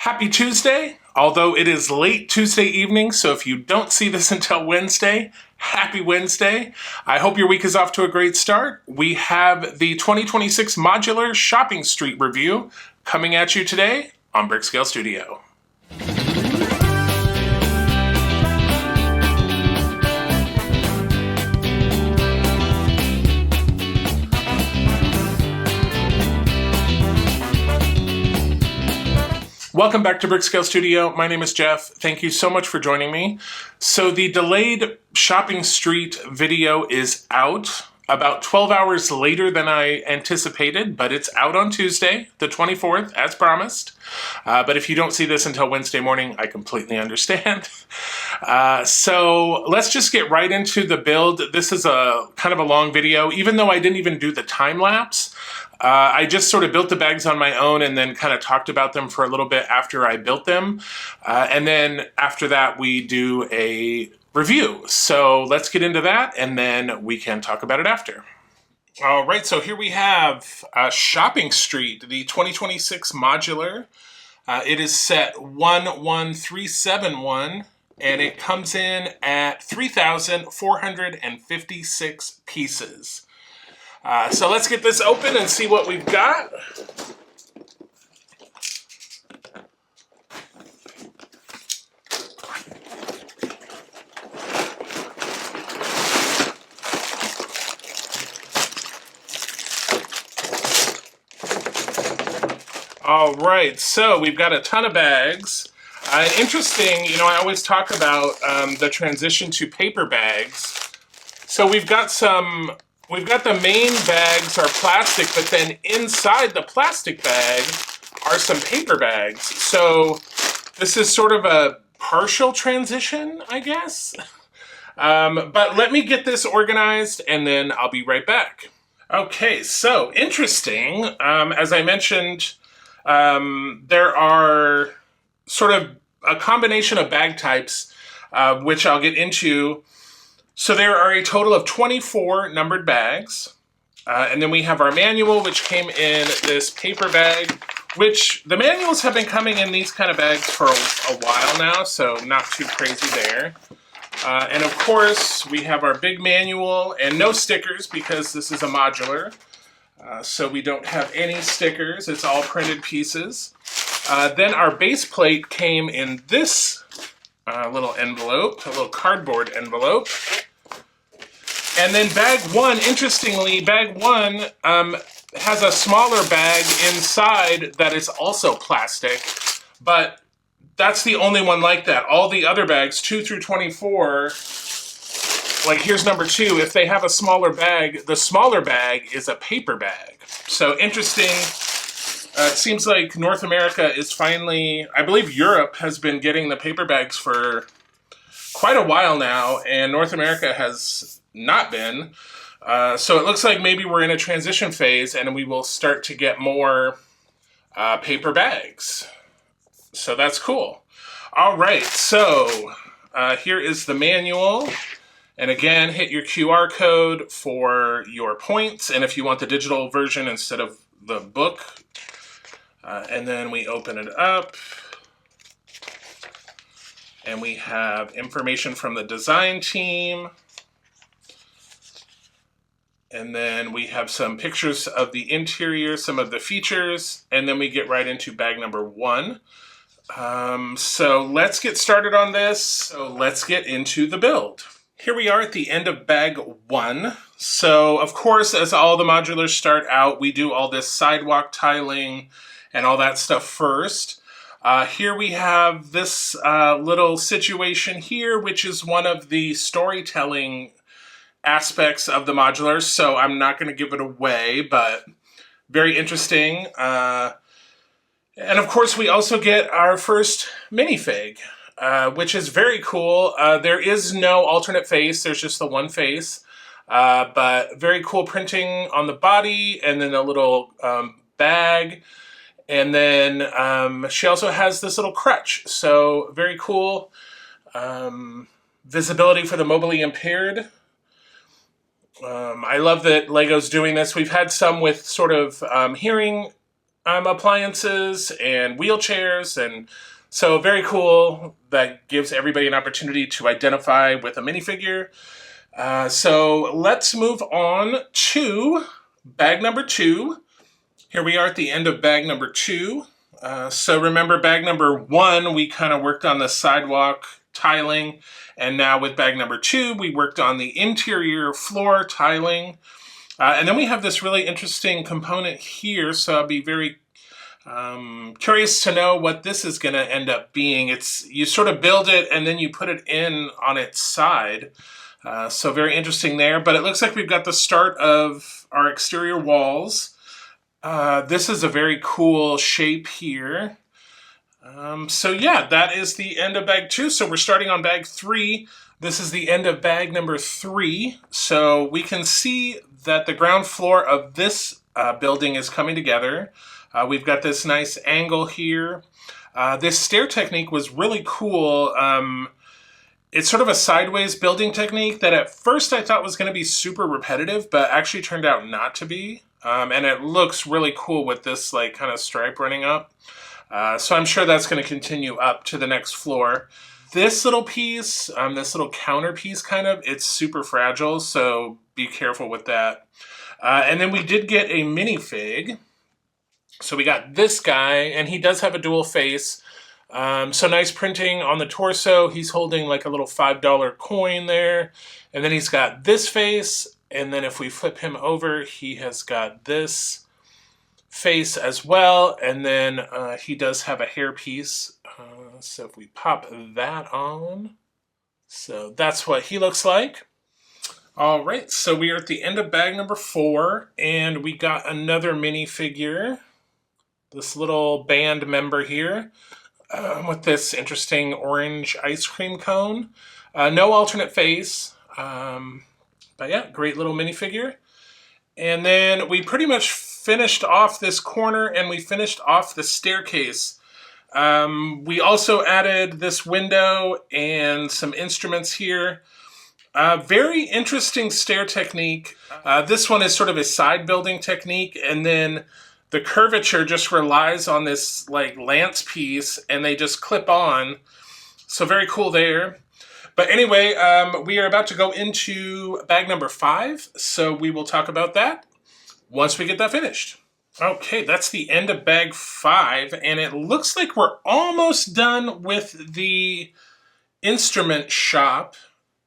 Happy Tuesday, although it is late Tuesday evening, so if you don't see this until Wednesday, happy Wednesday. I hope your week is off to a great start. We have the 2026 Modular Shopping Street Review coming at you today on BrickScale Studio. Welcome back to BrickScale Studio. My name is Jeff. Thank you so much for joining me. So the delayed shopping street video is out about 12 hours later than I anticipated, but it's out on Tuesday, the 24th, as promised. But if you don't see this until Wednesday morning, I completely understand. So let's just get right into the build. This is a kind of a long video, even though I didn't even do the time lapse. I just sort of built the bags on my own and then kind of talked about them for a little bit after I built them. And then after that, we do a review. So let's get into that and then we can talk about it after. All right, so here we have Shopping Street, the 2026 Modular. It is set 11371 and it comes in at 3,456 pieces. So let's get this open and see what we've got. All right, so we've got a ton of bags. Interesting, you know, I always talk about the transition to paper bags. So we've got the main bags are plastic, but then inside the plastic bag are some paper bags. So this is sort of a partial transition, I guess. But let me get this organized and then I'll be right back. Okay, so interesting. As I mentioned, there are sort of a combination of bag types, which I'll get into. So there are a total of 24 numbered bags. And then we have our manual, which came in this paper bag, which the manuals have been coming in these kind of bags for a while now, so not too crazy there. And of course, we have our big manual and no stickers because this is a modular. So we don't have any stickers, it's all printed pieces. Then our base plate came in this little envelope, a little cardboard envelope. And then bag one, interestingly, bag one has a smaller bag inside that is also plastic, but that's the only one like that. All the other bags, 2 through 24, like here's number 2, if they have a smaller bag, the smaller bag is a paper bag. So interesting. It seems like North America is finally, I believe Europe has been getting the paper bags for quite a while now, and North America has not been. So it looks like maybe we're in a transition phase and we will start to get more paper bags. So that's cool. All right, so here is the manual. And again, hit your QR code for your points. And if you want the digital version instead of the book. And then we open it up. And we have information from the design team. And then we have some pictures of the interior, some of the features, and then we get right into bag number 1. So let's get started on this. So let's get into the build. Here we are at the end of bag 1. So of course, as all the modulars start out, we do all this sidewalk tiling and all that stuff first. Here we have this little situation here, which is one of the storytelling aspects of the modulars, so I'm not going to give it away, but very interesting. And of course, we also get our first minifig, which is very cool. There is no alternate face, there's just the one face, but very cool printing on the body, and then a little bag, and then she also has this little crutch, so very cool. Visibility for the mobilely impaired. I love that LEGO's doing this. We've had some with sort of hearing appliances and wheelchairs, and so very cool. That gives everybody an opportunity to identify with a minifigure. So let's move on to bag number 2. Here we are at the end of bag number 2. So remember, bag number 1, we kind of worked on the sidewalk tiling, and now with bag number 2, we worked on the interior floor tiling. And then we have this really interesting component here, so I'll be very curious to know what this is going to end up being. You sort of build it and then you put it in on its side. So very interesting there, but it looks like we've got the start of our exterior walls. This is a very cool shape here. So yeah, that is the end of bag 2. So we're starting on bag 3. This is the end of bag number 3. So we can see that the ground floor of this building is coming together. We've got this nice angle here. This stair technique was really cool. It's sort of a sideways building technique that at first I thought was going to be super repetitive, but actually turned out not to be. And it looks really cool with this like kind of stripe running up. So I'm sure that's going to continue up to the next floor. This little piece, this little counter piece kind of, it's super fragile, so be careful with that. And then we did get a minifig. So we got this guy, and he does have a dual face. So nice printing on the torso. He's holding like a little $5 coin there. And then he's got this face. And then if we flip him over, he has got this face as well. And then he does have a hairpiece. So if we pop that on, so that's what he looks like. All right, so we are at the end of bag number 4, and we got another minifigure. This little band member here with this interesting orange ice cream cone. No alternate face, but yeah, great little minifigure. And then we pretty much finished off this corner, and we finished off the staircase. We also added this window and some instruments here. Very interesting stair technique. This one is sort of a side building technique, and then the curvature just relies on this like lance piece, and they just clip on. So very cool there. But anyway, we are about to go into bag number 5, so we will talk about that once we get that finished. Okay, that's the end of bag 5, and it looks like we're almost done with the instrument shop.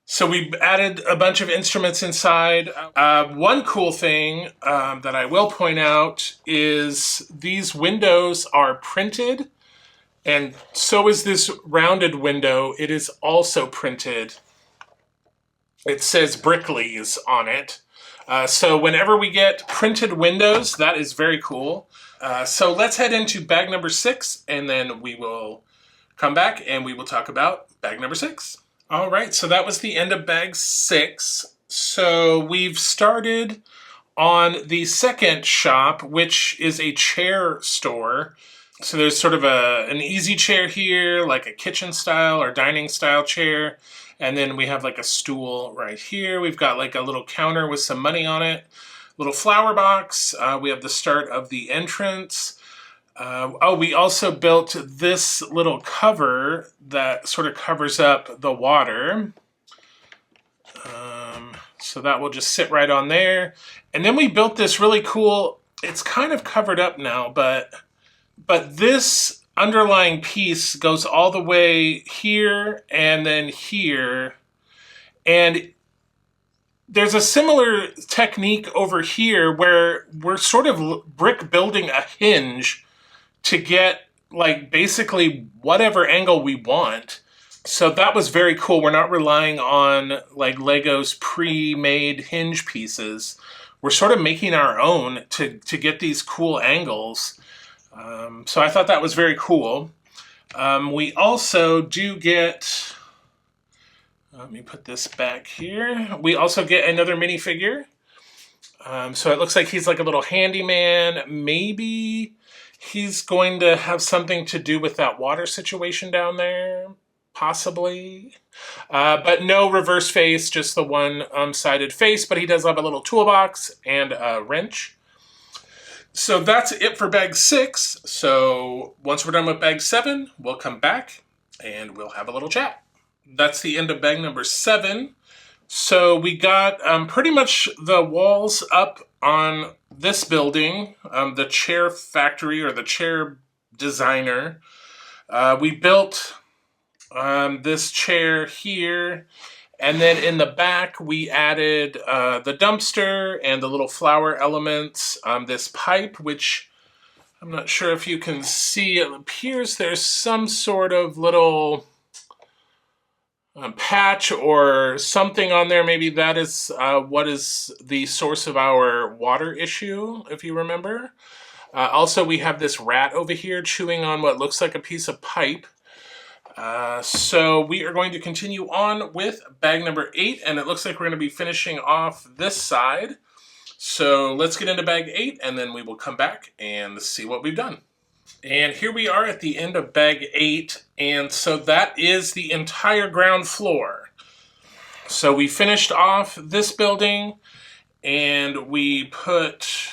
So we added a bunch of instruments inside. One cool thing that I will point out is these windows are printed, and so is this rounded window. It is also printed. It says BrickScale on it. So whenever we get printed windows, that is very cool. So let's head into bag number 6, and then we will come back and we will talk about bag number 6. All right, so that was the end of bag 6. So we've started on the second shop, which is a chair store. So there's sort of an easy chair here, like a kitchen style or dining style chair. And then we have like a stool right here. We've got like a little counter with some money on it. Little flower box. We have the start of the entrance. We also built this little cover that sort of covers up the water. So that will just sit right on there. And then we built this really cool, it's kind of covered up now, but this underlying piece goes all the way here and then here. And there's a similar technique over here where we're sort of brick building a hinge to get like basically whatever angle we want. So that was very cool. We're not relying on like Lego's pre-made hinge pieces. We're sort of making our own to get these cool angles. So I thought that was very cool. We also do get, let me put this back here. We also get another minifigure. So it looks like he's like a little handyman. Maybe he's going to have something to do with that water situation down there, possibly. But no reverse face, just the one sided face, but he does have a little toolbox and a wrench. So that's it for bag 6. So once we're done with bag 7, we'll come back and we'll have a little chat. That's the end of bag number 7. So we got pretty much the walls up on this building, the chair factory or the chair designer. We built this chair here, and then in the back we added the dumpster and the little flower elements, this pipe, which I'm not sure if you can see. It appears there's some sort of little patch or something on there. Maybe that is what is the source of our water issue, if you remember. Also, we have this rat over here chewing on what looks like a piece of pipe. So we are going to continue on with bag number 8, and it looks like we're going to be finishing off this side. So let's get into bag 8, and then we will come back and see what we've done. And here we are at the end of bag 8, and so that is the entire ground floor. So we finished off this building, and we put...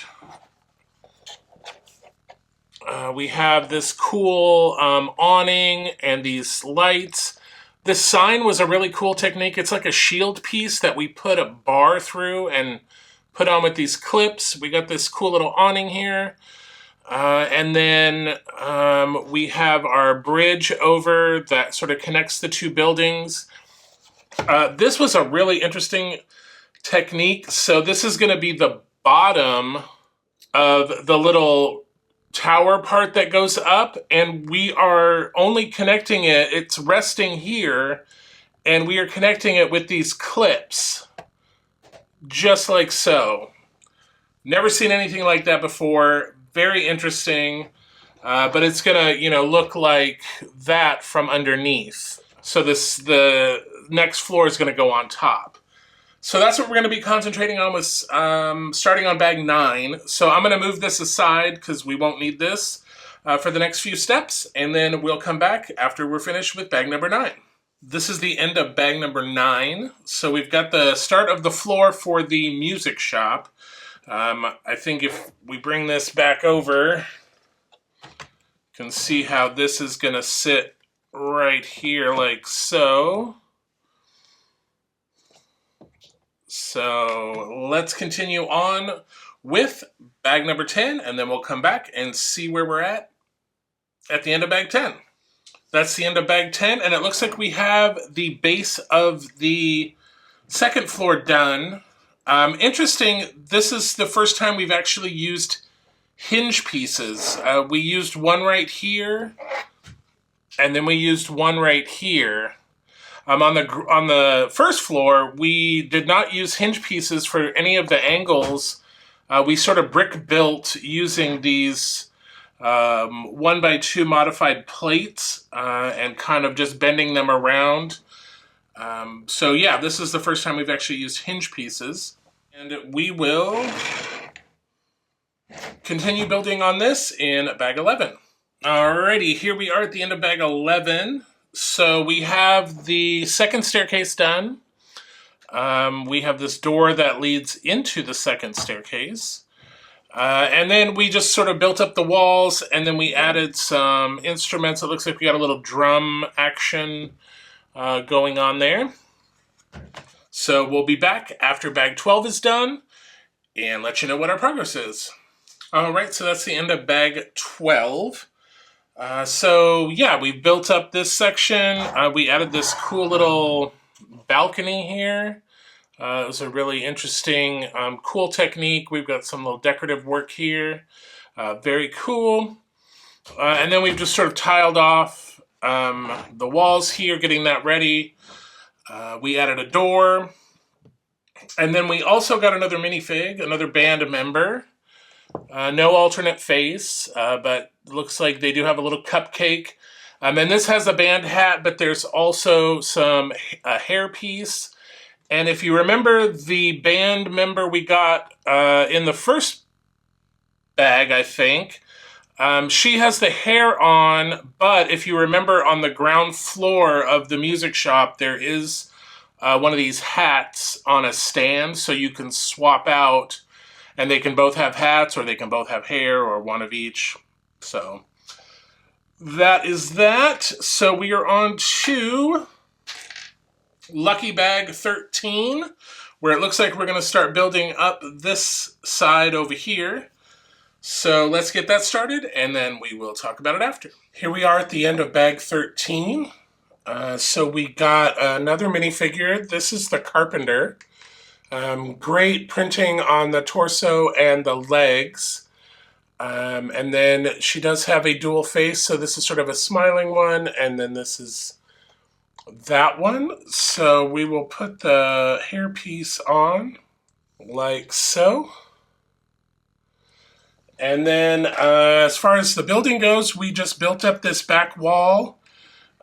we have this cool awning and these lights. This sign was a really cool technique. It's like a shield piece that we put a bar through and put on with these clips. We got this cool little awning here. And then we have our bridge over that sort of connects the two buildings. This was a really interesting technique. So this is going to be the bottom of the little tower part that goes up, and we are only connecting it, it's resting here, and we are connecting it with these clips, just like so. Never seen anything like that before. Very interesting, but it's gonna, look like that from underneath. So the next floor is gonna go on top. So that's what we're going to be concentrating on with starting on bag 9. So I'm going to move this aside because we won't need this for the next few steps, and then we'll come back after we're finished with bag number 9. This is the end of bag number 9. So we've got the start of the floor for the music shop. I think if we bring this back over, you can see how this is going to sit right here like so. So let's continue on with bag number 10, and then we'll come back and see where we're at the end of bag 10. That's the end of bag 10, and it looks like we have the base of the second floor done. Interesting, this is the first time we've actually used hinge pieces. We used one right here, and then we used one right here. On the first floor, we did not use hinge pieces for any of the angles. We sort of brick built using these 1x2 modified plates and kind of just bending them around. So yeah, this is the first time we've actually used hinge pieces. And we will continue building on this in bag 11. Alrighty, here we are at the end of bag 11. So we have the second staircase done. We have this door that leads into the second staircase. And then we just sort of built up the walls, and then we added some instruments. It looks like we got a little drum action going on there. So we'll be back after bag 12 is done and let you know what our progress is. All right, so that's the end of bag 12. So yeah, we've built up this section. We added this cool little balcony here. It was a really interesting, cool technique. We've got some little decorative work here. Very cool. And then we've just sort of tiled off the walls here, getting that ready. We added a door. And then we also got another minifig, another band member. No alternate face, but looks like they do have a little cupcake. And this has a band hat, but there's also some hair piece. And if you remember the band member we got in the first bag, I think, she has the hair on, but if you remember on the ground floor of the music shop, there is one of these hats on a stand, so you can swap out And they can both have hats, or they can both have hair, or one of each. So that is that. So we are on to lucky bag 13, where it looks like we're going to start building up this side over here. So let's get that started, and then we will talk about it after. Here we are at the end of bag 13. So we got another minifigure. This is the Carpenter. Great printing on the torso and the legs. And then she does have a dual face, so this is sort of a smiling one, and then this is that one. So we will put the hairpiece on like so. And then as far as the building goes, we just built up this back wall.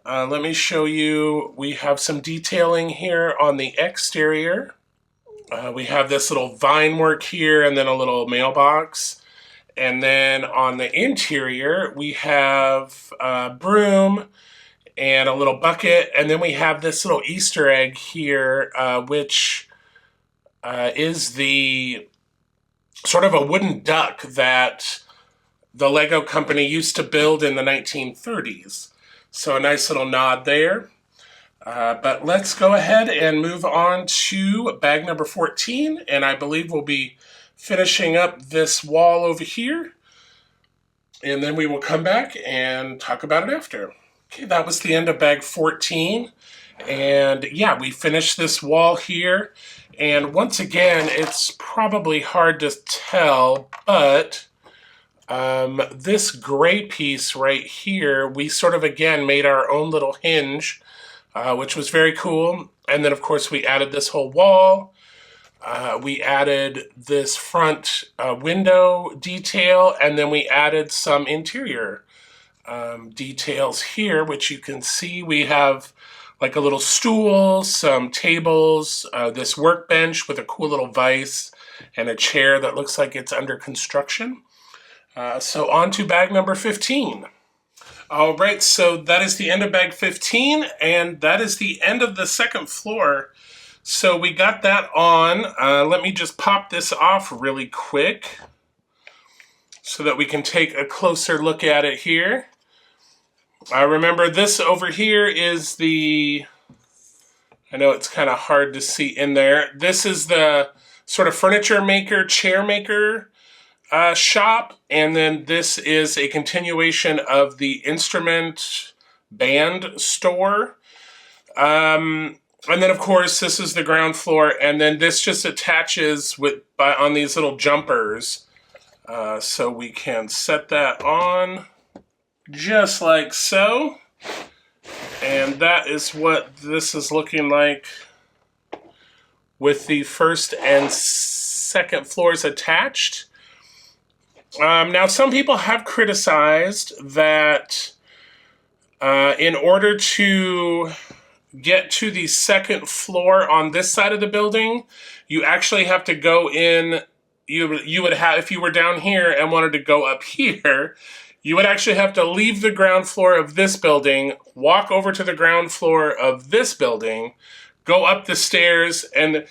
Let me show you. We have some detailing here on the exterior. We have this little vine work here and then a little mailbox. And then on the interior, we have a broom and a little bucket. And then we have this little Easter egg here, which is the sort of a wooden duck that the Lego company used to build in the 1930s. So a nice little nod there. But let's go ahead and move on to bag number 14. And I believe we'll be finishing up this wall over here. And then we will come back and talk about it after. Okay, that was the end of bag 14. And yeah, we finished this wall here. And once again, it's probably hard to tell, but this gray piece right here, we sort of again made our own little hinge, which was very cool. And then of course we added this whole wall. We added this front window detail, and then we added some interior details here, which you can see we have like a little stool, some tables, this workbench with a cool little vise, and a chair that looks like it's under construction. So on to bag number 15. All right, so that is the end of bag 15, and that is the end of the second floor. So we got that on. Let me just pop this off really quick so that we can take a closer look at it here. Remember, this over here is the, I know it's kind of hard to see in there. This is the sort of furniture maker, chair maker shop. And then this is a continuation of the instrument band store. And then, of course, this is the ground floor. And then this just attaches on these little jumpers. So we can set that on. Just like so. And that is what this is looking like with the first and second floors attached. Now, some people have criticized that in order to get to the second floor on this side of the building, you actually have to go in. You would have, if you were down here and wanted to go up here, you would actually have to leave the ground floor of this building, walk over to the ground floor of this building, go up the stairs, and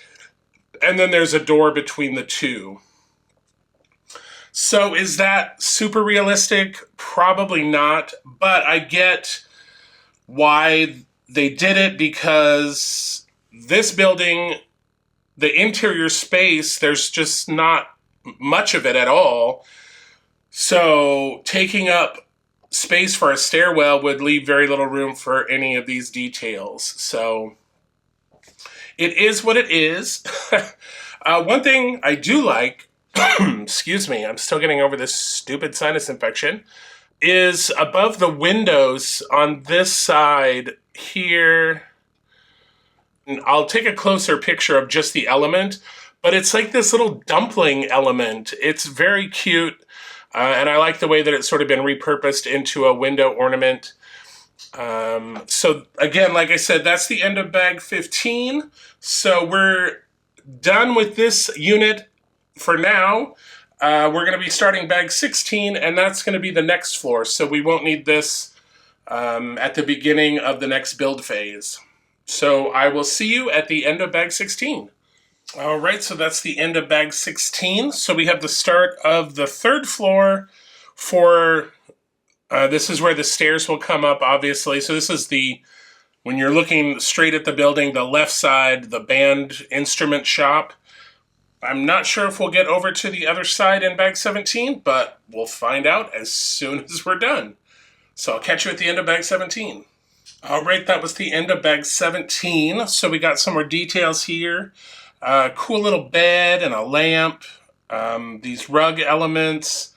then there's a door between the two. So is that super realistic? Probably not, but I get why they did it, because this building, the interior space, there's just not much of it at all. So taking up space for a stairwell would leave very little room for any of these details. So it is what it is. One thing I do like, excuse me, I'm still getting over this stupid sinus infection, is above the windows on this side here. And I'll take a closer picture of just the element, but it's like this little dumpling element. It's very cute. And I like the way that it's sort of been repurposed into a window ornament. So again, like I said, that's the end of bag 15. So we're done with this unit for now. We're going to be starting bag 16, and that's going to be the next floor. So we won't need this at the beginning of the next build phase. So I will see you at the end of bag 16. All right, so that's the end of bag 16. So we have the start of the third floor for, this is where the stairs will come up, obviously. So this is when you're looking straight at the building, the left side, the band instrument shop. I'm not sure if we'll get over to the other side in bag 17, but we'll find out as soon as we're done. So I'll catch you at the end of bag 17. All right, that was the end of bag 17. So we got some more details here. Cool little bed and a lamp, these rug elements,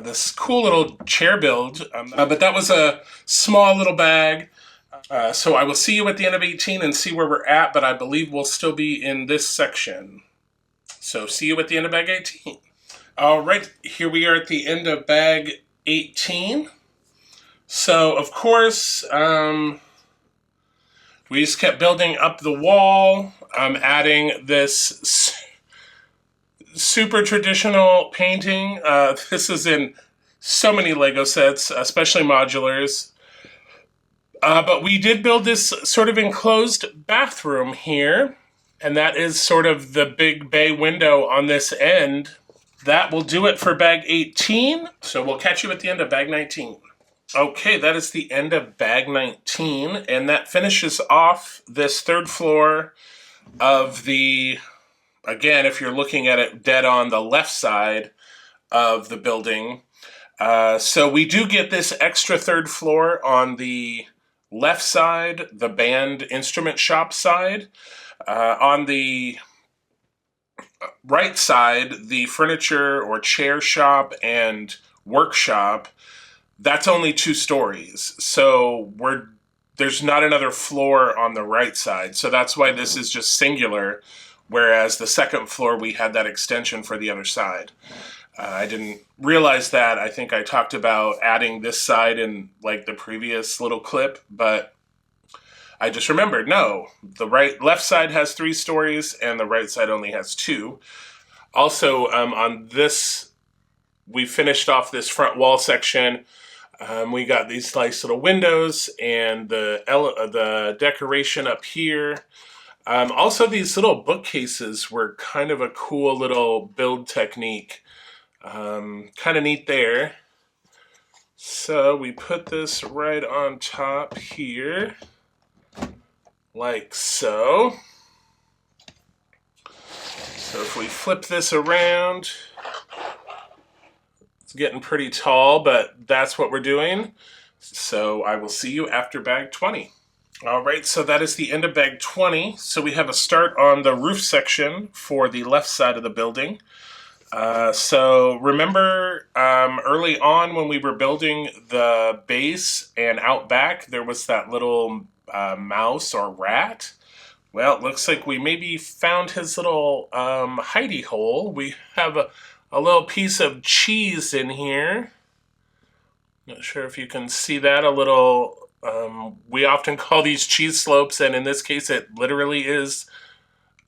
this cool little chair build. But that was a small little bag. So I will see you at the end of 18 and see where we're at, but I believe we'll still be in this section. So see you at the end of bag 18. All right, here we are at the end of bag 18. So, of course, we just kept building up the wall, adding this super traditional painting. This is in so many Lego sets, especially modulars. But we did build this sort of enclosed bathroom here, and that is sort of the big bay window on this end. That will do it for bag 18, so we'll catch you at the end of bag 19. Okay, that is the end of bag 19, and that finishes off this third floor of the, again, if you're looking at it dead on the left side of the building. So we do get this extra third floor on the left side, the band instrument shop side. On the right side, the furniture or chair shop and workshop, that's only 2 stories. So there's not another floor on the right side. So that's why this is just singular, whereas the second floor we had that extension for the other side. I didn't realize that. I think I talked about adding this side in like the previous little clip, but I just remembered, no, the left side has 3 stories and the right side only has 2. Also, on this, we finished off this front wall section. We got these nice little windows and the decoration up here. Also, these little bookcases were kind of a cool little build technique. Kind of neat there. So we put this right on top here, like so. So if we flip this around, it's getting pretty tall, but that's what we're doing. So I will see you after bag 20. All right, so that is the end of bag 20. So we have a start on the roof section for the left side of the building. So remember early on when we were building the base and out back, there was that little mouse or rat? Well, it looks like we maybe found his little hidey hole. We have a little piece of cheese in here. Not sure if you can see that, a little, we often call these cheese slopes, and in this case it literally is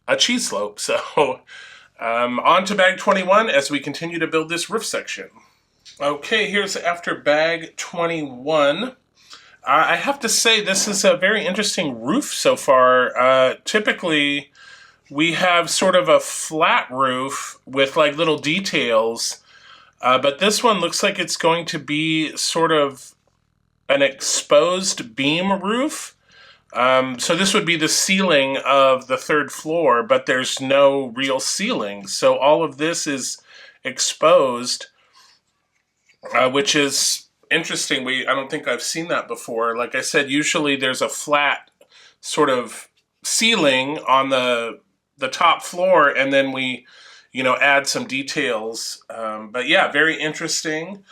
a cheese slope. So on to bag 21 as we continue to build this roof section. Okay, here's after bag 21. I have to say this is a very interesting roof so far. Typically, we have sort of a flat roof with like little details, but this one looks like it's going to be sort of an exposed beam roof. So this would be the ceiling of the third floor, but there's no real ceiling. So all of this is exposed, which is interesting. I don't think I've seen that before. Like I said, usually there's a flat sort of ceiling on the top floor, and then we, add some details. But yeah, very interesting.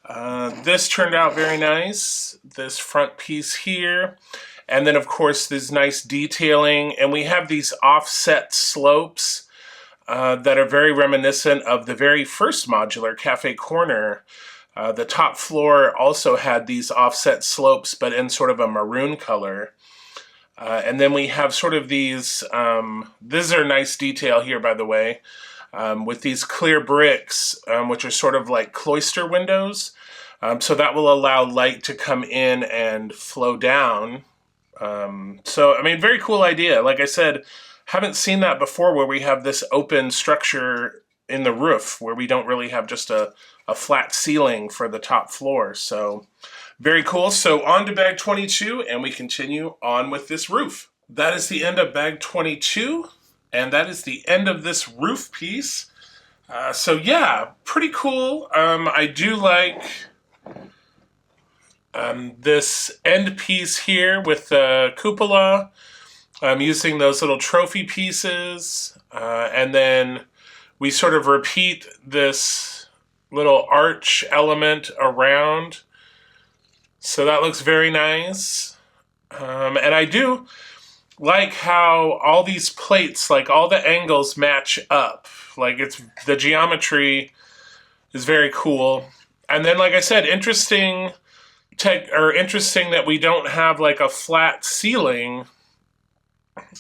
This turned out very nice. This front piece here. And then, of course, this nice detailing. And we have these offset slopes that are very reminiscent of the very first modular Cafe Corner. The top floor also had these offset slopes, but in sort of a maroon color. And then we have sort of these, these are nice detail here, by the way, with these clear bricks, which are sort of like cloister windows. So that will allow light to come in and flow down. So, I mean, very cool idea. Like I said, haven't seen that before where we have this open structure in the roof where we don't really have just a flat ceiling for the top floor. So very cool. So on to bag 22 and we continue on with this roof. That is the end of bag 22 and that is the end of this roof piece. So yeah, pretty cool. I do like this end piece here with the cupola. I'm using those little trophy pieces, and then we sort of repeat this little arch element around. So that looks very nice. And I do like how all these plates, like all the angles match up. Like the geometry is very cool. And then, like I said, interesting that we don't have like a flat ceiling.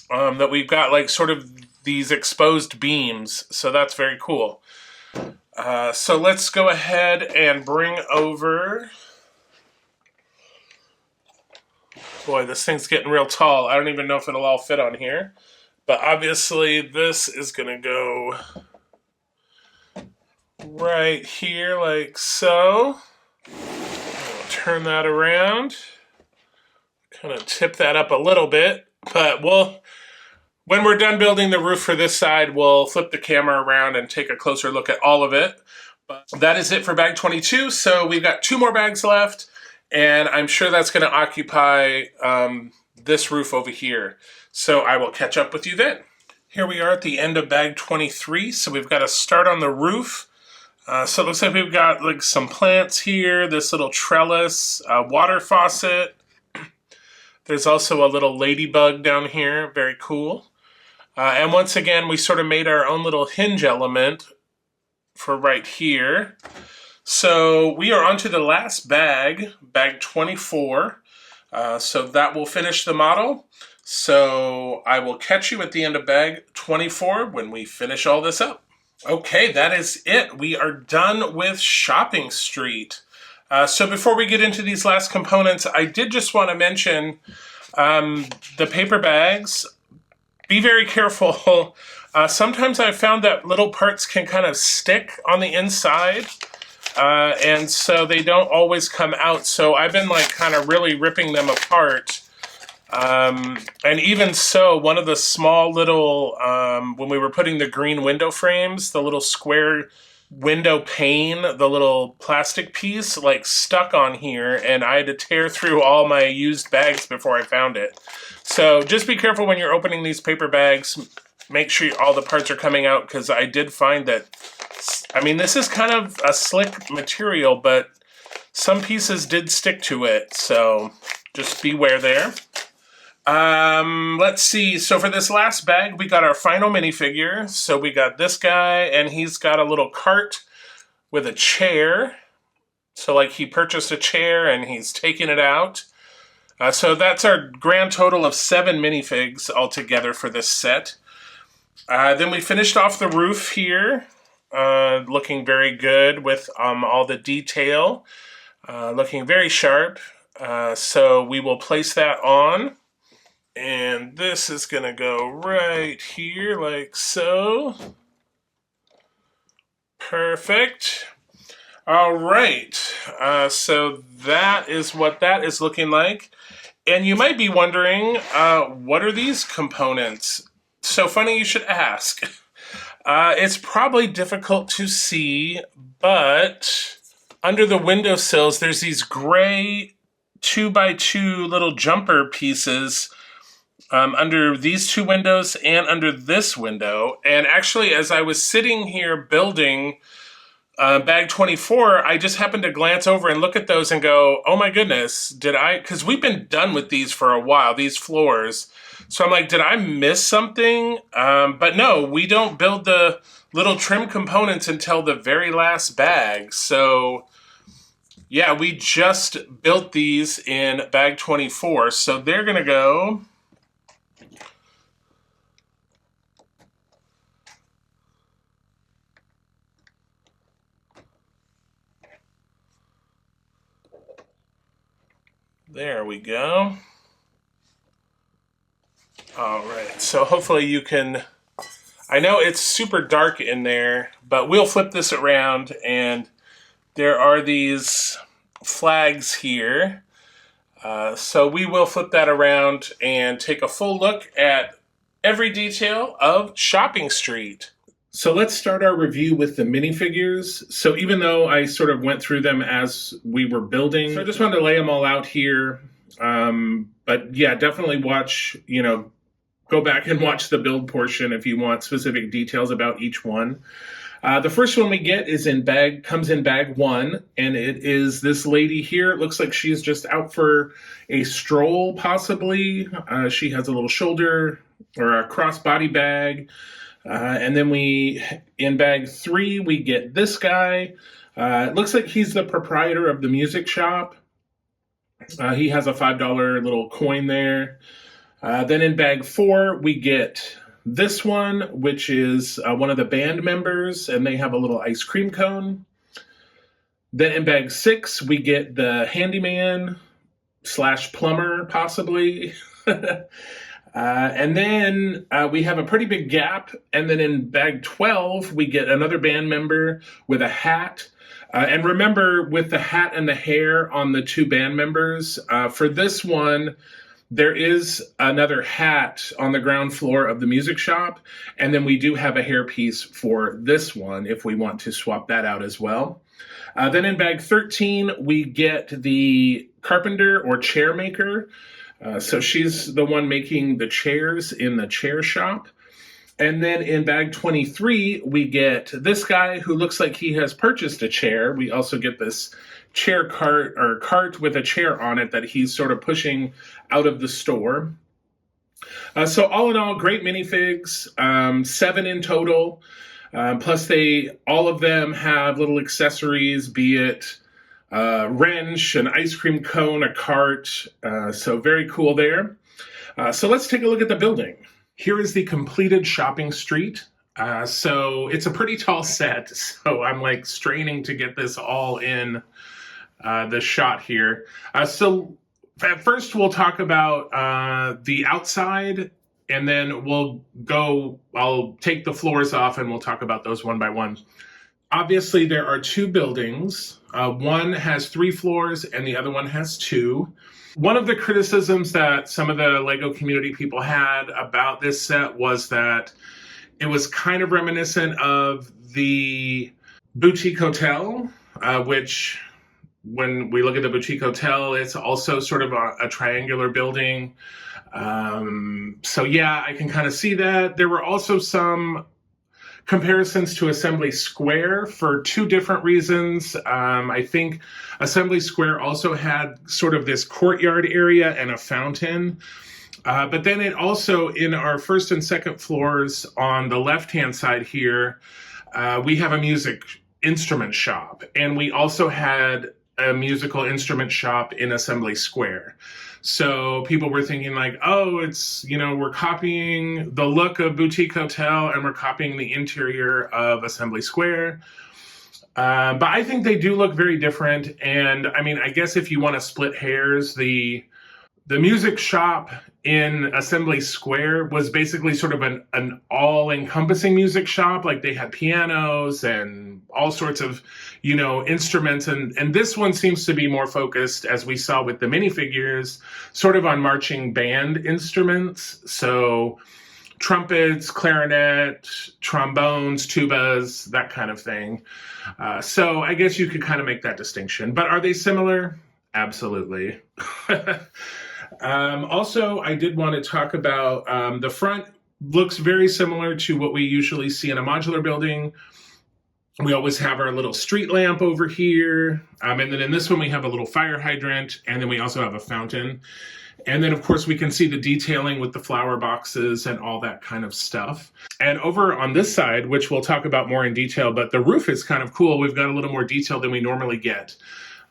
That we've got like sort of these exposed beams, so that's very cool. So let's go ahead and bring over, boy, this thing's getting real tall. I don't even know if it'll all fit on here, but obviously this is gonna go right here like so. I'll turn that around, kind of tip that up a little bit. But when we're done building the roof for this side, we'll flip the camera around and take a closer look at all of it. But that is it for bag 22. So we've got 2 more bags left, and I'm sure that's going to occupy this roof over here. So I will catch up with you then. Here we are at the end of bag 23. So we've got to start on the roof. So it looks like we've got like some plants here, this little trellis, water faucet. There's also a little ladybug down here, very cool. And once again, we sort of made our own little hinge element for right here. So we are on to the last bag, bag 24. So that will finish the model. So I will catch you at the end of bag 24 when we finish all this up. Okay, that is it. We are done with Shopping Street. So before we get into these last components, I did just want to mention the paper bags. Be very careful. Sometimes I've found that little parts can kind of stick on the inside, and so they don't always come out. So I've been like kind of really ripping them apart. And even so, one of the small little, when we were putting the green window frames, the little square window pane, the little plastic piece, like stuck on here, and I had to tear through all my used bags before I found it. So just be careful when you're opening these paper bags. Make sure all the parts are coming out, because I did find that, I mean, this is kind of a slick material, but some pieces did stick to it, so just beware there. Let's see. So for this last bag, we got our final minifigure. So we got this guy, and he's got a little cart with a chair. So like he purchased a chair and he's taking it out. So that's our grand total of 7 minifigs altogether for this set. Then we finished off the roof here, looking very good with all the detail, looking very sharp. So we will place that on. And this is going to go right here like so. Perfect. All right. So that is what that is looking like. And you might be wondering, what are these components? So funny you should ask. It's probably difficult to see, but under the windowsills, there's these gray 2x2 little jumper pieces under these 2 windows and under this window. And actually, as I was sitting here building bag 24, I just happened to glance over and look at those and go, oh my goodness, because we've been done with these for a while, these floors. So I'm like, did I miss something? But no, we don't build the little trim components until the very last bag. So yeah, we just built these in bag 24. So they're gonna go there we go. All right, so hopefully you can, I know it's super dark in there, but we'll flip this around and there are these flags here. So we will flip that around and take a full look at every detail of Shopping Street. So let's start our review with the minifigures. So even though I sort of went through them as we were building, so I just wanted to lay them all out here. But yeah, definitely watch, go back and watch the build portion if you want specific details about each one. The first one we get comes in bag 1, and it is this lady here. It looks like she's just out for a stroll, possibly. She has a little shoulder or a crossbody bag. And then in bag 3, we get this guy. It looks like he's the proprietor of the music shop. He has a $5 little coin there. Then in bag 4, we get this one, which is one of the band members, and they have a little ice cream cone. Then in bag 6, we get the handyman / plumber, possibly. And then we have a pretty big gap. And then in bag 12, we get another band member with a hat. And remember, with the hat and the hair on the 2 band members, for this one, there is another hat on the ground floor of the music shop, and then we do have a hairpiece for this one if we want to swap that out as well. Then in bag 13, we get the carpenter or chair maker. So she's the one making the chairs in the chair shop. And then in bag 23, we get this guy who looks like he has purchased a chair. We also get this chair cart with a chair on it that he's sort of pushing out of the store. So all in all, great minifigs, 7 in total. Plus all of them have little accessories, be it a wrench, an ice cream cone, a cart. So very cool there. So let's take a look at the building. Here is the completed Shopping Street. So it's a pretty tall set. So I'm like straining to get this all in the shot here. So at first we'll talk about the outside, and then I'll take the floors off and we'll talk about those one by one. Obviously there are 2 buildings. One has 3 floors and the other one has 2. One of the criticisms that some of the LEGO community people had about this set was that it was kind of reminiscent of the Boutique Hotel, which when we look at the Boutique Hotel, it's also sort of a triangular building. So yeah, I can kind of see that. There were also some comparisons to Assembly Square for 2 different reasons. I think Assembly Square also had sort of this courtyard area and a fountain. But then it also, in our first and second floors on the left-hand side here, we have a music instrument shop. And we also had a musical instrument shop in Assembly Square. So people were thinking like, oh, it's, we're copying the look of Boutique Hotel and we're copying the interior of Assembly Square. But I think they do look very different. And I mean, I guess if you want to split hairs, the music shop in Assembly Square was basically sort of an all-encompassing music shop. Like they had pianos and all sorts of, instruments. And this one seems to be more focused, as we saw with the minifigures, sort of on marching band instruments. So trumpets, clarinet, trombones, tubas, that kind of thing. So I guess you could kind of make that distinction. But are they similar? Absolutely. Also, I did want to talk about the front looks very similar to what we usually see in a modular building. We always have our little street lamp over here. And then in this one, we have a little fire hydrant. And then we also have a fountain. And then, of course, we can see the detailing with the flower boxes and all that kind of stuff. And over on this side, which we'll talk about more in detail, but the roof is kind of cool. We've got a little more detail than we normally get.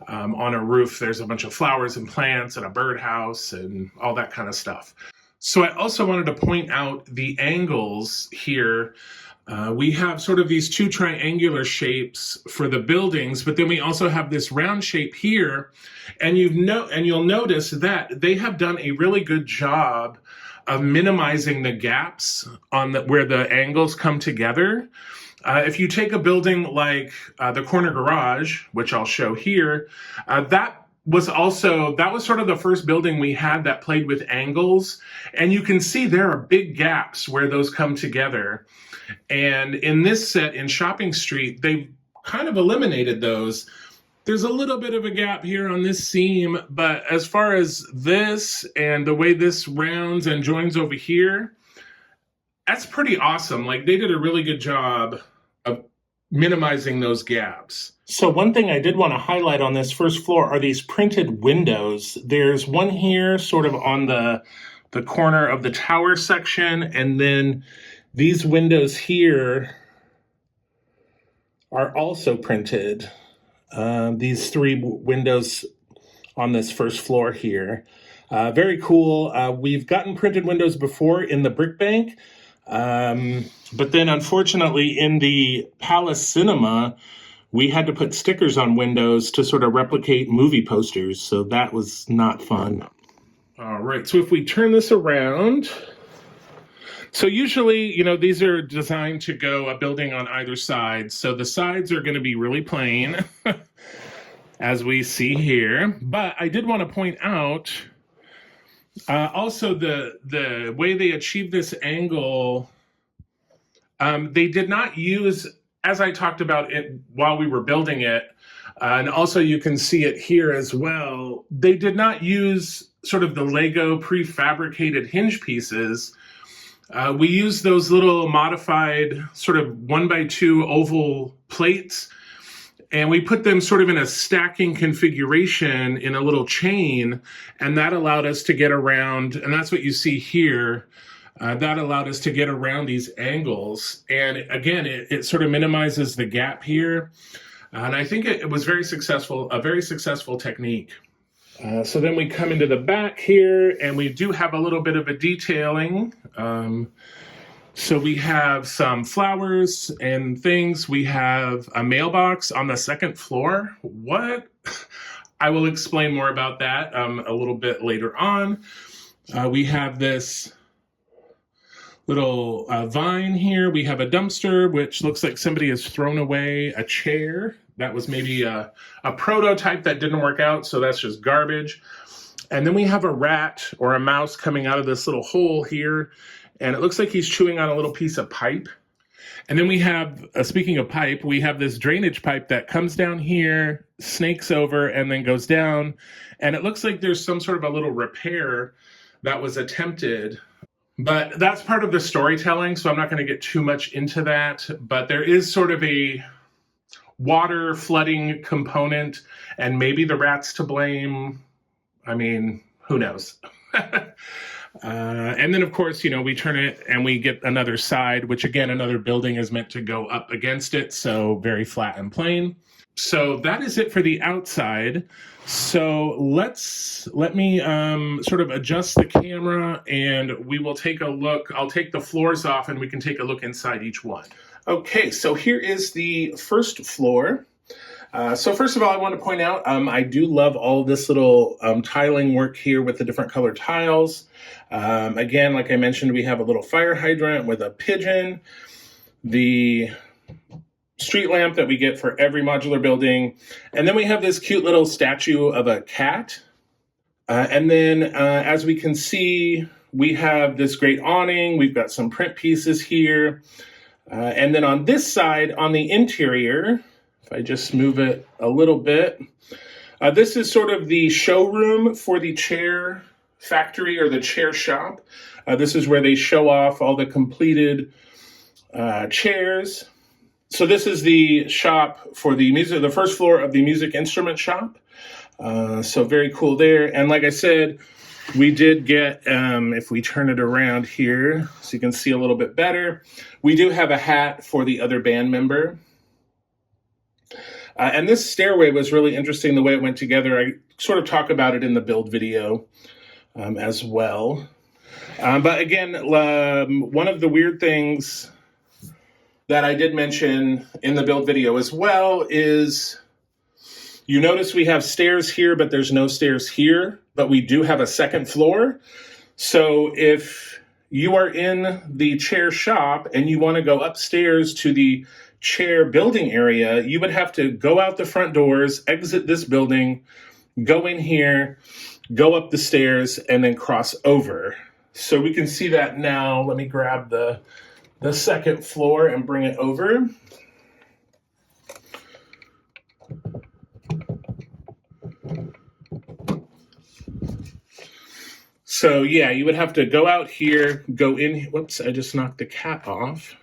On a roof, there's a bunch of flowers and plants and a birdhouse and all that kind of stuff. So I also wanted to point out the angles here. We have sort of these two triangular shapes for the buildings, but then we also have this round shape here. And you'll notice that they have done a really good job of minimizing the gaps on where the angles come together. If you take a building like the corner garage, which I'll show here, that was sort of the first building we had that played with angles. And you can see there are big gaps where those come together. And in this set in Shopping Street, they've kind of eliminated those. There's a little bit of a gap here on this seam, but as far as this and the way this rounds and joins over here, that's pretty awesome. Like, they did a really good job of minimizing those gaps. So one thing I did want to highlight on this first floor are these printed windows. There's one here sort of on the corner of the tower section, and then these windows here are also printed. These three windows on this first floor here. Very cool. We've gotten printed windows before in the Brick Bank, but then unfortunately in the Palace Cinema, we had to put stickers on windows to sort of replicate movie posters, so that was not fun. All right, so if we turn this around, so usually, these are designed to go a building on either side. So the sides are going to be really plain, as we see here. But I did want to point out also the way they achieved this angle. They did not use, as I talked about it while we were building it, and also you can see it here as well, they did not use sort of the Lego prefabricated hinge pieces. We used those little modified sort of 1x2 oval plates, and we put them sort of in a stacking configuration in a little chain, and that allowed us to get around, and that's what you see here. That allowed us to get around these angles. And again, it sort of minimizes the gap here. And I think it was very successful, a very successful technique. So then we come into the back here, and we do have a little bit of a detailing. So we have some flowers and things. We have a mailbox on the second floor. What? I will explain more about that a little bit later on. We have this little vine here. We have a dumpster, which looks like somebody has thrown away a chair. That was maybe a prototype that didn't work out, so that's just garbage. And then we have a rat or a mouse coming out of this little hole here, and it looks like he's chewing on a little piece of pipe. And then we have, speaking of pipe, we have this drainage pipe that comes down here, snakes over, and then goes down. And it looks like there's some sort of a little repair that was attempted. But that's part of the storytelling, so I'm not going to get too much into that. But there is sort of a water flooding component, and maybe the rat's to blame. I mean, who knows? And then, of course, we turn it and we get another side, which, again, another building is meant to go up against it, so very flat and plain. So that is it for the outside. So let me sort of adjust the camera, and we will take a look. I'll take the floors off, and we can take a look inside each one. Okay, so here is the first floor. So first of all, I want to point out, I do love all this little tiling work here with the different colored tiles. Again, like I mentioned, we have a little fire hydrant with a pigeon, the street lamp that we get for every modular building, and then we have this cute little statue of a cat. And then, as we can see, we have this great awning. We've got some print pieces here. And then on this side, on the interior, if I just move it a little bit, this is sort of the showroom for the chair factory or the chair shop. This is where they show off all the completed chairs. So this is the shop for the first floor of the music instrument shop. So very cool there. And like I said, we did get, if we turn it around here so you can see a little bit better, we do have a hat for the other band member. And this stairway was really interesting the way it went together. I sort of talk about it in the build video as well. But again, one of the weird things that I did mention in the build video as well is you notice we have stairs here, but there's no stairs here, but we do have a second floor. So if you are in the chair shop and you want to go upstairs to the chair building area, you would have to go out the front doors, exit this building, go in here, go up the stairs, and then cross over. So we can see that now. Let me grab the second floor and bring it over. So yeah, you would have to go out here, go in. Whoops, I just knocked the cap off.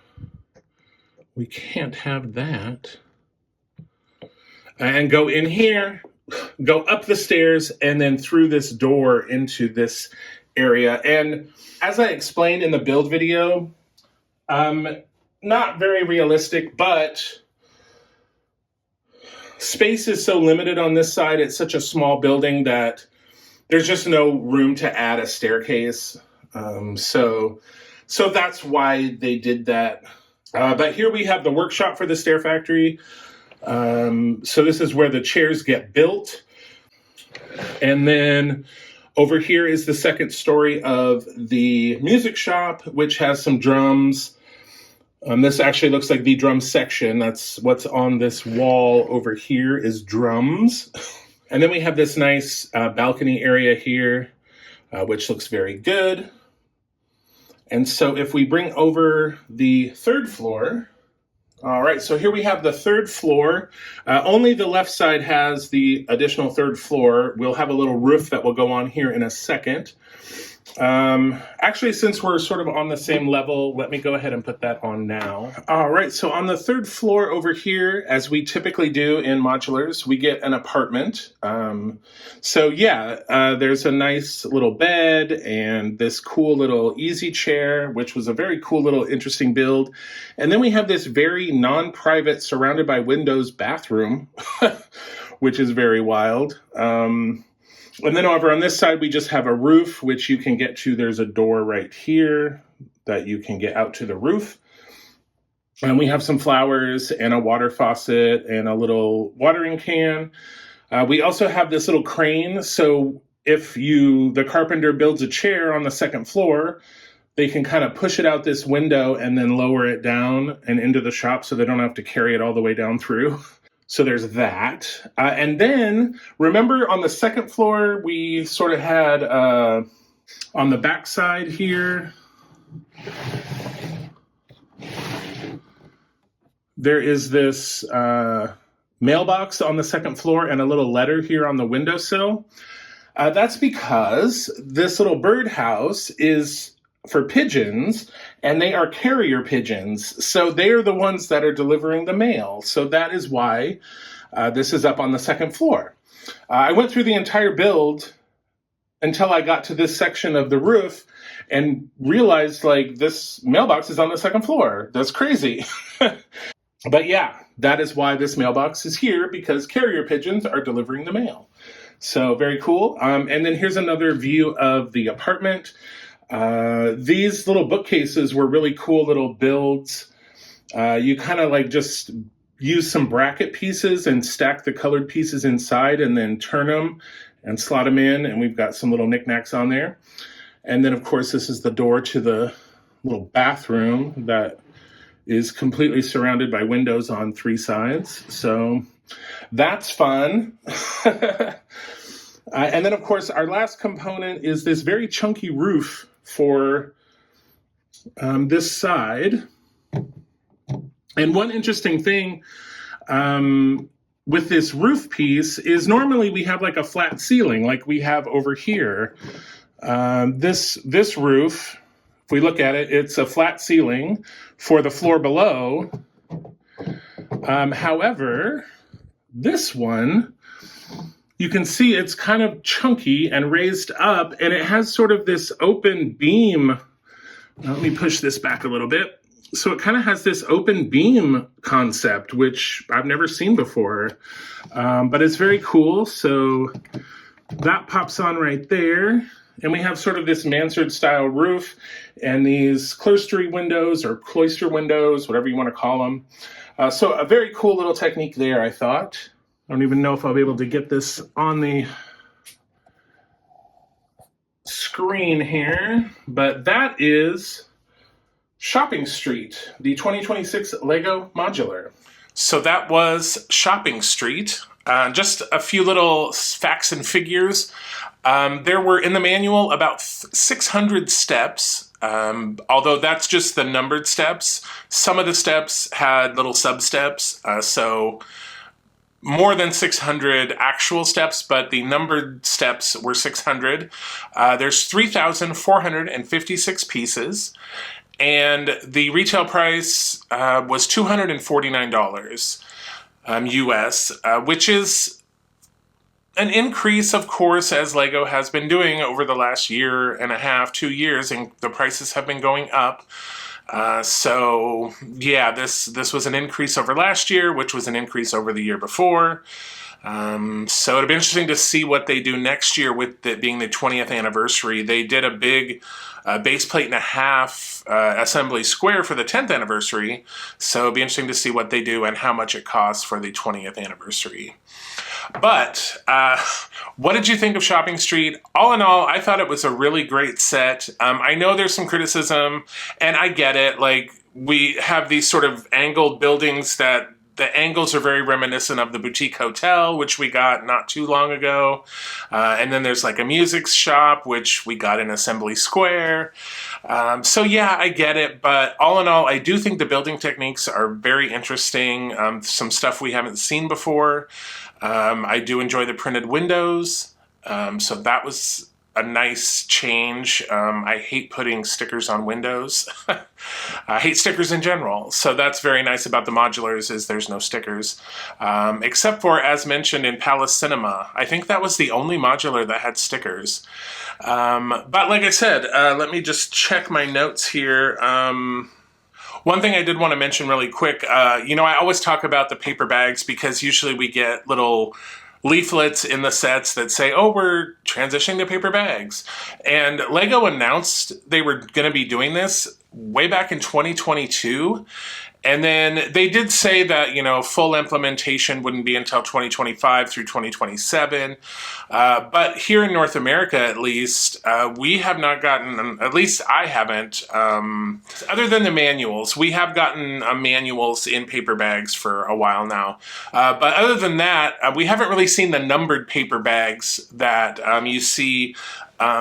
We can't have that. And go in here, go up the stairs, and then through this door into this area. And as I explained in the build video, not very realistic, but space is so limited on this side. It's such a small building that there's just no room to add a staircase. So that's why they did that. But here we have the workshop for the Stair Factory. So this is where the chairs get built. And then over here is the second story of the music shop, which has some drums. This actually looks like the drum section. That's what's on this wall over here is drums. And then we have this nice balcony area here, which looks very good. And so if we bring over the third floor, all right, so here we have the third floor. Only the left side has the additional third floor. We'll have a little roof that will go on here in a second. Actually, since we're sort of on the same level, let me go ahead and put that on now. All right, so on the third floor over here, as we typically do in modulars, we get an apartment. There's a nice little bed and this cool little easy chair, which was a very cool little interesting build. And then we have this very non-private surrounded by windows bathroom, which is very wild. And then over on this side, we just have a roof, which you can get to. There's a door right here that you can get out to the roof. And we have some flowers and a water faucet and a little watering can. We also have this little crane. So if the carpenter builds a chair on the second floor, they can kind of push it out this window and then lower it down and into the shop so they don't have to carry it all the way down through. So there's that. And then, remember on the second floor, we sort of had, on the back side here, there is this mailbox on the second floor and a little letter here on the windowsill. That's because this little birdhouse is for pigeons, and they are carrier pigeons. So they are the ones that are delivering the mail. So that is why this is up on the second floor. I went through the entire build until I got to this section of the roof and realized, like, this mailbox is on the second floor. That's crazy. But yeah, that is why this mailbox is here, because carrier pigeons are delivering the mail. So very cool. And then here's another view of the apartment. These little bookcases were really cool little builds. You kind of like just use some bracket pieces and stack the colored pieces inside and then turn them and slot them in. And we've got some little knickknacks on there. And then, of course, this is the door to the little bathroom that is completely surrounded by windows on three sides. So that's fun. And then, of course, our last component is this very chunky roof for this side. And one interesting thing with this roof piece is normally we have like a flat ceiling like we have over here. This roof, if we look at it, it's a flat ceiling for the floor below. However, this one, you can see it's kind of chunky and raised up, and it has sort of this open beam. Let me push this back a little bit. So it kind of has this open beam concept, which I've never seen before, but it's very cool. So that pops on right there. And we have sort of this mansard style roof and these clerestory windows or cloister windows, whatever you want to call them. So a very cool little technique there, I thought. I don't even know if I'll be able to get this on the screen here, but that is Shopping Street, the 2026 Lego Modular. So that was Shopping Street. Just a few little facts and figures. There were in the manual about 600 steps, although that's just the numbered steps. Some of the steps had little sub-steps, so more than 600 actual steps, but the numbered steps were 600. There's 3,456 pieces, and the retail price was $249 US, which is an increase, of course, as Lego has been doing over the last year and a half, 2 years, and the prices have been going up. So yeah, this was an increase over last year, which was an increase over the year before. So it'll be interesting to see what they do next year with it being the 20th anniversary. They did a big base plate and a half assembly square for the 10th anniversary. So it'll be interesting to see what they do and how much it costs for the 20th anniversary. But what did you think of Shopping Street? All in all, I thought it was a really great set. I know there's some criticism, and I get it. Like, we have these sort of angled buildings that the angles are very reminiscent of the boutique hotel, which we got not too long ago. And then there's like a music shop, which we got in Assembly Square. So yeah, I get it. But all in all, I do think the building techniques are very interesting. Some stuff we haven't seen before. I do enjoy the printed windows. So that was a nice change. I hate putting stickers on windows. I hate stickers in general. So that's very nice about the modulars, is there's no stickers. Except for, as mentioned, in Palace Cinema. I think that was the only modular that had stickers. But like I said, let me just check my notes here. One thing I did want to mention really quick, you know, I always talk about the paper bags because usually we get little leaflets in the sets that say, oh, we're transitioning to paper bags. And Lego announced they were going to be doing this way back in 2022. And then they did say that, you know, full implementation wouldn't be until 2025 through 2027. But here in North America, at least, we have not gotten, at least I haven't, other than the manuals, we have gotten manuals in paper bags for a while now. But other than that, we haven't really seen the numbered paper bags that you see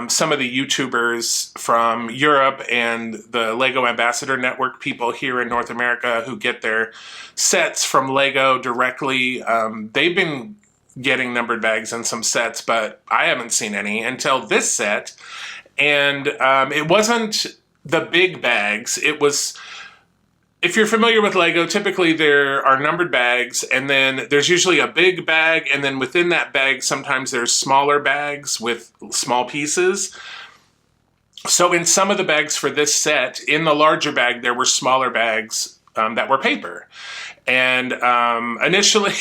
some of the YouTubers from Europe and the Lego Ambassador Network people here in North America who get their sets from Lego directly. They've been getting numbered bags in some sets, but I haven't seen any until this set. And it wasn't the big bags. It was, if you're familiar with Lego, typically there are numbered bags, and then there's usually a big bag, and then within that bag, sometimes there's smaller bags with small pieces. So in some of the bags for this set, in the larger bag, there were smaller bags that were paper. And initially,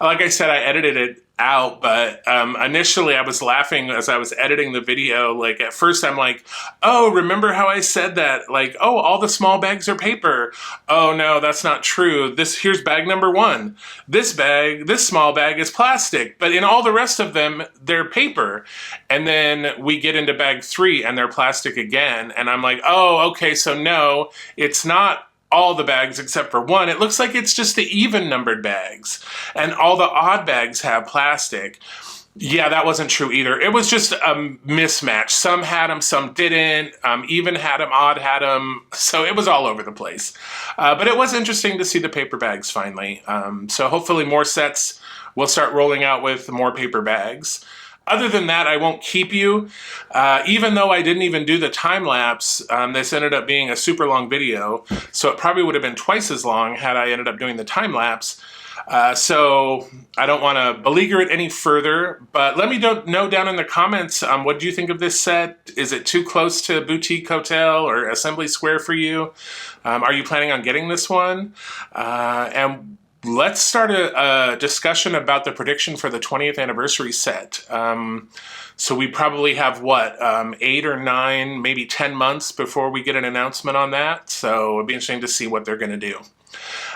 like I said, I edited it out, but initially I was laughing as I was editing the video. Like, at first I'm like, oh, remember how I said that? Like, oh, all the small bags are paper. Oh no, that's not true. Here's bag number 1. This small bag is plastic, but in all the rest of them, they're paper. And then we get into bag 3 and they're plastic again. And I'm like, oh, okay, so no, it's not all the bags except for 1. It looks like it's just the even numbered bags, and all the odd bags have plastic. Yeah, that wasn't true either. It was just a mismatch. Some had them, some didn't. Even had them, odd had them. So it was all over the place. But it was interesting to see the paper bags finally. So hopefully more sets will start rolling out with more paper bags. Other than that, I won't keep you. Even though I didn't even do the time lapse, this ended up being a super long video, so it probably would have been twice as long had I ended up doing the time lapse. So I don't want to beleaguer it any further, but let me know down in the comments, what do you think of this set? Is it too close to Boutique Hotel or Assembly Square for you? Are you planning on getting this one? And let's start a discussion about the prediction for the 20th anniversary set. So we probably have, what, 8 or 9, maybe 10 months before we get an announcement on that. So it'll be interesting to see what they're going to do.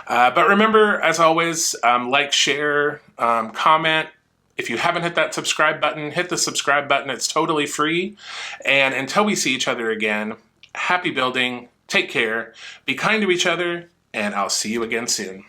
But remember, as always, like, share, comment. If you haven't hit that subscribe button, hit the subscribe button. It's totally free. And until we see each other again, happy building, take care, be kind to each other, and I'll see you again soon.